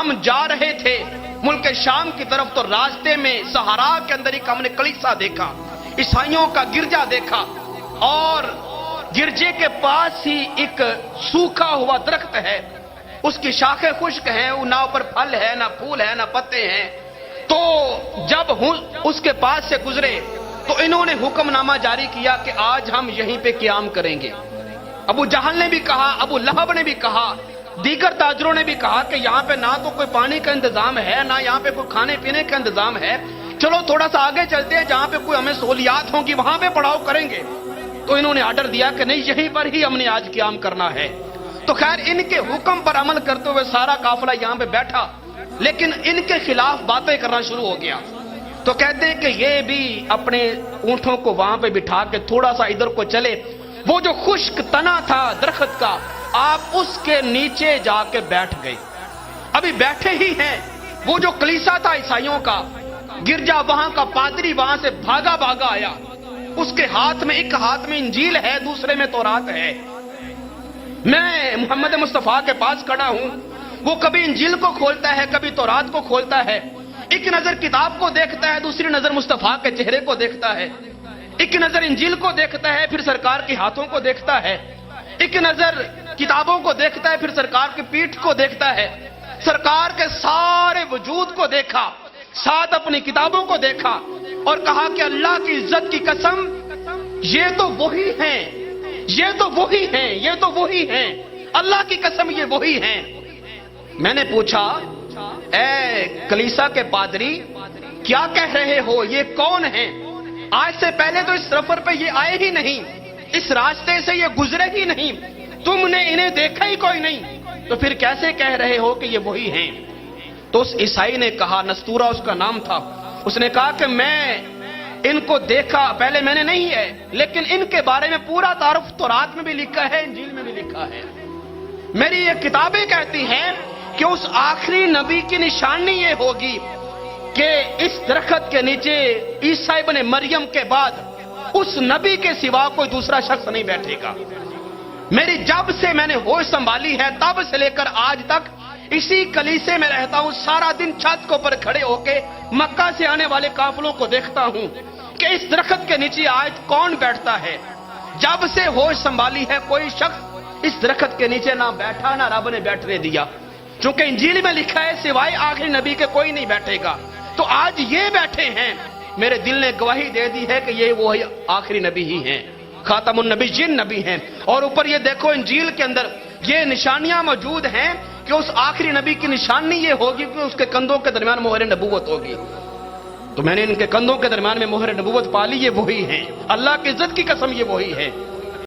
ہم جا رہے تھے ملک شام کی طرف تو راستے میں صحرا کے اندر ایک ہم نے کلیسا دیکھا، عیسائیوں کا گرجا دیکھا، اور گرجے کے پاس ہی ایک سوکھا ہوا درخت ہے، اس کی شاخیں خشک ہیں، نہ اوپر پھل ہے نہ پھول ہے نہ پتے ہیں۔ تو جب اس کے پاس سے گزرے تو انہوں نے حکم نامہ جاری کیا کہ آج ہم یہیں پہ قیام کریں گے۔ ابو جہل نے بھی کہا، ابو لہب نے بھی کہا، دیگر تاجروں نے بھی کہا کہ یہاں پہ نہ تو کوئی پانی کا انتظام ہے نہ یہاں پہ کوئی کھانے پینے کا انتظام ہے، چلو تھوڑا سا آگے چلتے ہیں، جہاں پہ کوئی ہمیں سہولیات ہوں گی وہاں پہ پڑاؤ کریں گے۔ تو انہوں نے آرڈر دیا کہ نہیں، یہیں پر ہی ہم نے آج قیام کرنا ہے۔ تو خیر ان کے حکم پر عمل کرتے ہوئے سارا قافلہ یہاں پہ بیٹھا، لیکن ان کے خلاف باتیں کرنا شروع ہو گیا۔ تو کہتے ہیں کہ یہ بھی اپنے اونٹوں کو وہاں پہ بٹھا کے تھوڑا سا ادھر کو چلے، وہ جو خشک تنا تھا درخت کا، آپ اس کے نیچے جا کے بیٹھ گئے۔ ابھی بیٹھے ہی ہیں، وہ جو کلیسا تھا عیسائیوں کا گرجا، وہاں کا پادری وہاں سے بھاگا بھاگا آیا، اس کے ہاتھ میں ایک ہاتھ میں انجیل ہے، دوسرے میں تورات ہے۔ میں محمد مصطفیٰ کے پاس کھڑا ہوں، وہ کبھی انجیل کو کھولتا ہے کبھی تورات کو کھولتا ہے، ایک نظر کتاب کو دیکھتا ہے، دوسری نظر مصطفیٰ کے چہرے کو دیکھتا ہے، ایک نظر انجیل کو دیکھتا ہے پھر سرکار کے ہاتھوں کو دیکھتا ہے، ایک نظر کتابوں کو دیکھتا ہے پھر سرکار کی پیٹھ کو دیکھتا ہے، سرکار کے سارے وجود کو دیکھا، ساتھ اپنی کتابوں کو دیکھا، اور کہا کہ اللہ کی عزت کی قسم، یہ تو وہی ہیں، یہ تو وہی ہیں، یہ تو وہی ہیں، اللہ کی قسم یہ وہی ہیں۔ میں نے پوچھا، اے کلیسا کے پادری کیا کہہ رہے ہو، یہ کون ہیں؟ آج سے پہلے تو اس سفر پہ یہ آئے ہی نہیں، اس راستے سے یہ گزرے ہی نہیں، تم نے انہیں دیکھا ہی کوئی نہیں، تو پھر کیسے کہہ رہے ہو کہ یہ وہی ہیں؟ تو اس عیسائی نے کہا، نستورہ اس کا نام تھا، اس نے کہا کہ میں ان کو دیکھا پہلے میں نے نہیں ہے، لیکن ان کے بارے میں پورا تعارف تورات میں بھی لکھا ہے، انجیل میں بھی لکھا ہے۔ میری یہ کتابیں کہتی ہیں کہ اس آخری نبی کی نشانی یہ ہوگی کہ اس درخت کے نیچے عیسیٰ ابن مریم کے بعد اس نبی کے سوا کوئی دوسرا شخص نہیں بیٹھے گا۔ میری جب سے میں نے ہوش سنبھالی ہے تب سے لے کر آج تک اسی کلیسے میں رہتا ہوں، سارا دن چھت کے اوپر کھڑے ہو کے مکہ سے آنے والے قافلوں کو دیکھتا ہوں کہ اس درخت کے نیچے آج کون بیٹھتا ہے۔ جب سے ہوش سنبھالی ہے کوئی شخص اس درخت کے نیچے نہ بیٹھا، نہ رب نے بیٹھنے دیا، چونکہ انجیل میں لکھا ہے سوائے آخری نبی کے کوئی نہیں بیٹھے گا۔ تو آج یہ بیٹھے ہیں، میرے دل نے گواہی دے دی ہے کہ یہ وہی آخری نبی ہی ہیں، خاتم النبی جن نبی ہیں۔ اور اوپر یہ دیکھو انجیل کے اندر یہ نشانیاں موجود ہیں کہ اس آخری نبی کی نشانی یہ ہوگی کہ اس کے کندھوں کے درمیان مہر نبوت ہوگی۔ تو میں نے ان کے کندھوں کے درمیان میں مہر نبوت پالی، یہ وہی ہیں، اللہ کی عزت کی قسم یہ وہی ہیں۔